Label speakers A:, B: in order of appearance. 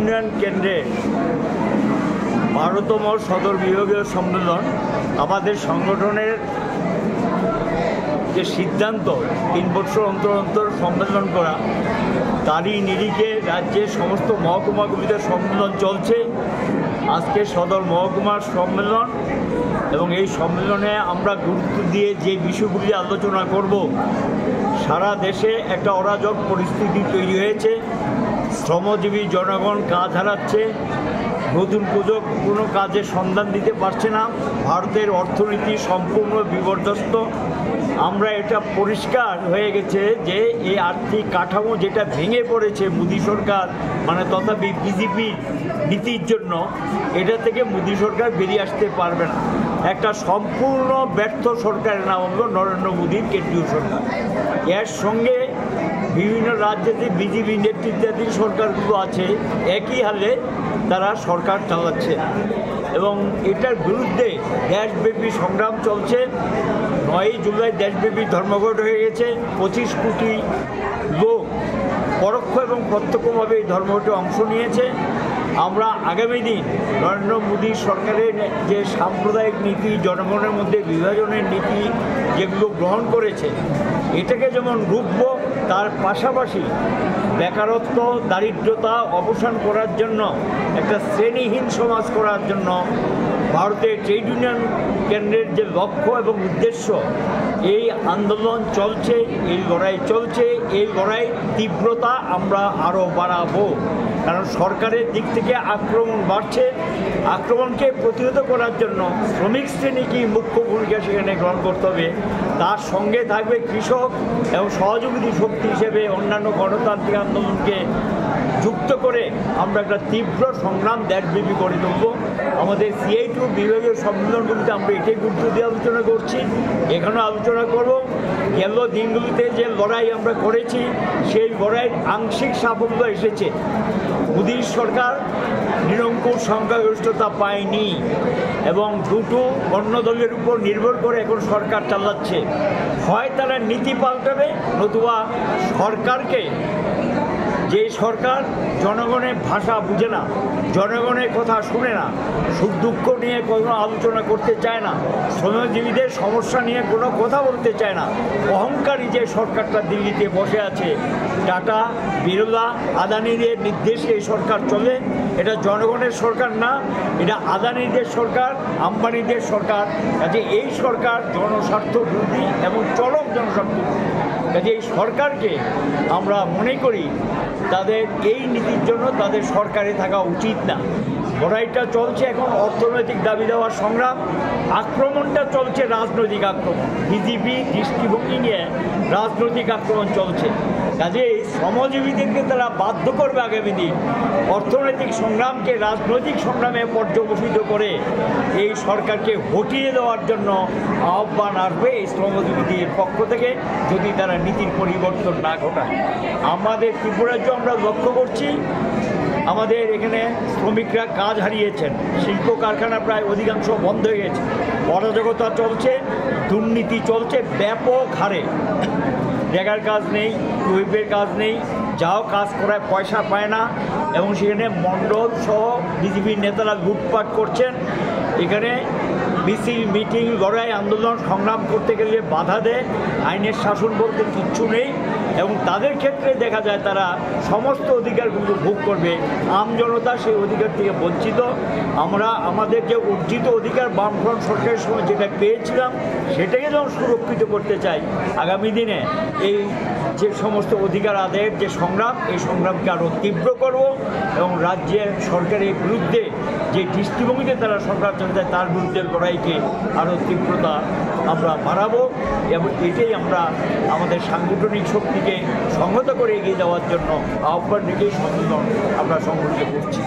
A: Union কেন্দ্রে 12তম সদর বিভাগীয় সম্মেলন আমাদের সংগঠনের যে সিদ্ধান্ত 3 বছর অন্তর অন্তর সম্মেলন করা, তারই নিরিখে রাজ্যের সমস্ত মহকুমাগুলিতে সম্মেলন চলছে। আজকে সদর মহকুমার সম্মেলন এবং এই সম্মেলনে আমরা গুরুত্ব দিয়ে যে বিষয়গুলি আলোচনা করব, সারা দেশে একটা অরাজক পরিস্থিতি তৈরি হয়েছে। শ্রমজীবী জনগণ কাজ হারাচ্ছে, নতুন কোনো কাজের সন্ধান দিতে পারছে না, ভারতের অর্থনীতি সম্পূর্ণ বিপর্যস্ত। আমরা এটা পরিষ্কার হয়ে গেছে যে এই আর্থিক কাঠামো যেটা ভেঙে পড়েছে মোদী সরকার তথাপি বিজেপির নীতির জন্য, এটা থেকে মোদী সরকার বেরিয়ে আসতে পারবে না। একটা সম্পূর্ণ ব্যর্থ সরকারের নাম হলো নরেন্দ্র মোদীর কেন্দ্রীয় সরকার। এর সঙ্গে বিভিন্ন রাজ্যে বিজেপি নেতৃত্বাধীন সরকারগুলো আছে, একই হালে তারা সরকার চালাচ্ছে এবং এটার বিরুদ্ধে দেশব্যাপী সংগ্রাম চলছে। 9ই জুলাই দেশব্যাপী ধর্মঘট হয়ে গেছে। 25 কোটি লোক পরোক্ষ এবং প্রত্যক্ষভাবে এই ধর্মঘটে অংশ নিয়েছে। আমরা আগামী দিন নরেন্দ্র মোদী সরকারের যে সাম্প্রদায়িক নীতি, জনগণের মধ্যে বিভাজনের নীতি যেগুলো গ্রহণ করেছে, এটাকে যেমন রুখব, তার পাশাপাশি বেকারত্ব, দারিদ্রতা অবসান করার জন্য, একটা শ্রেণীহীন সমাজ করার জন্য ভারতের ট্রেড ইউনিয়ন কেন্দ্রের যে লক্ষ্য এবং উদ্দেশ্য, এই আন্দোলন চলছে, এই লড়াই চলছে। এই লড়াই তীব্রতা আমরা আরও বাড়াবো, কারণ সরকারের দিক থেকে আক্রমণ বাড়ছে। আক্রমণকে প্রতিহত করার জন্য শ্রমিক শ্রেণীকে মুখ্য ভূমিকা সেখানে গ্রহণ করতে হবে। তার সঙ্গে থাকবে কৃষক এবং সহযোগী শক্তি হিসেবে অন্যান্য গণতান্ত্রিক আন্দোলনকে যুক্ত করে আমরা একটা তীব্র সংগ্রাম দেশব্যাপী করে তুলব। আমাদের CI2 বিভাগীয় সম্মেলনগুলিতে আমরা এটাই গুরুত্ব দিয়ে আলোচনা করছি, এখানেও আলোচনা করব। গেল দিনগুলিতে যে লড়াই আমরা করেছি, সেই লড়াইয়ের আংশিক সাফল্য এসেছে। মোদী সরকার নিরঙ্কুশ সংখ্যাগরিষ্ঠতা পায়নি এবং দুটো অন্য দলের উপর নির্ভর করে এখন সরকার চালাচ্ছে। হয় তারা নীতি পাল্টাবে, নতুবা সরকারকে, যে সরকার জনগণের ভাষা বুঝে না, জনগণের কথা শুনে না, সুখ দুঃখ নিয়ে কোনো আলোচনা করতে চায় না, শ্রমজীবীদের সমস্যা নিয়ে কোনো কথা বলতে চায় না, অহংকারী যে সরকারটা দিল্লিতে বসে আছে, টাটা, বিড়লা, আদানিদের নির্দেশে এই সরকার চলে। এটা জনগণের সরকার না, এটা আদানিদের সরকার, আম্বানিদের সরকার। কাজে এই সরকার জনস্বার্থ বিরোধী এবং চরম জনস্বার্থ বিরোধী। কাজে এই সরকারকে আমরা মনে করি তাদের এই নীতির জন্য তাদের সরকারে থাকা উচিত না। লড়াইটা চলছে এখন অর্থনৈতিক দাবি দেওয়ার সংগ্রাম, আক্রমণটা চলছে রাজনৈতিক আক্রমণ। বিজেপি দৃষ্টিভঙ্গি নিয়ে রাজনৈতিক আক্রমণ চলছে। কাজেই শ্রমজীবীদেরকে তারা বাধ্য করবে আগামী দিন অর্থনৈতিক সংগ্রামকে রাজনৈতিক সংগ্রামে পর্যবসিত করে এই সরকারকে হটিয়ে দেওয়ার জন্য আহ্বান আসবে এই শ্রমজীবীদের পক্ষ থেকে, যদি তারা নীতির পরিবর্তন না ঘটায়। আমাদের ত্রিপুরাজ্য আমরা লক্ষ্য করছি, আমাদের এখানে শ্রমিকরা কাজ হারিয়েছেন, শিল্প কারখানা প্রায় অধিকাংশ বন্ধ হয়ে গেছে, অরাজকতা চলছে, দুর্নীতি চলছে ব্যাপক হারে। জায়গার কাজ নেই, টুইপের কাজ নেই, যাও কাজ করায় পয়সা পায় না এবং সেখানে মণ্ডল সহ বিজেপির নেতারা লুটপাট করছেন। এখানে মিছিল, মিটিং, লড়াই, আন্দোলন, সংগ্রাম করতে গেলে বাধা দেয়, আইনের শাসন বলতে কিচ্ছু নেই এবং তাদের ক্ষেত্রে দেখা যায় তারা সমস্ত অধিকারগুলো ভোগ করবে, আমজনতা সেই অধিকার থেকে বঞ্চিত। আমরা আমাদের যে অর্জিত অধিকার বামফ্রন্ট সরকারের সময় যেটা পেয়েছিলাম, সেটাকে যখন সুরক্ষিত করতে চাই, আগামী দিনে এই যে সমস্ত অধিকার আদায়ের যে সংগ্রাম, এই সংগ্রামকে আরও তীব্র করব এবং রাজ্যের সরকারের বিরুদ্ধে যে দৃষ্টিভঙ্গিতে তারা সরকার চলতে তার বিরুদ্ধে লড়াইকে আরও তীব্রতা আমরা বাড়াবো এবং এটাই আমরা আমাদের সাংগঠনিক শক্তিকে সংহত করে এগিয়ে যাওয়ার জন্য আহ্বান রেখে সম্মেলন আমরা সংগঠিত করছি।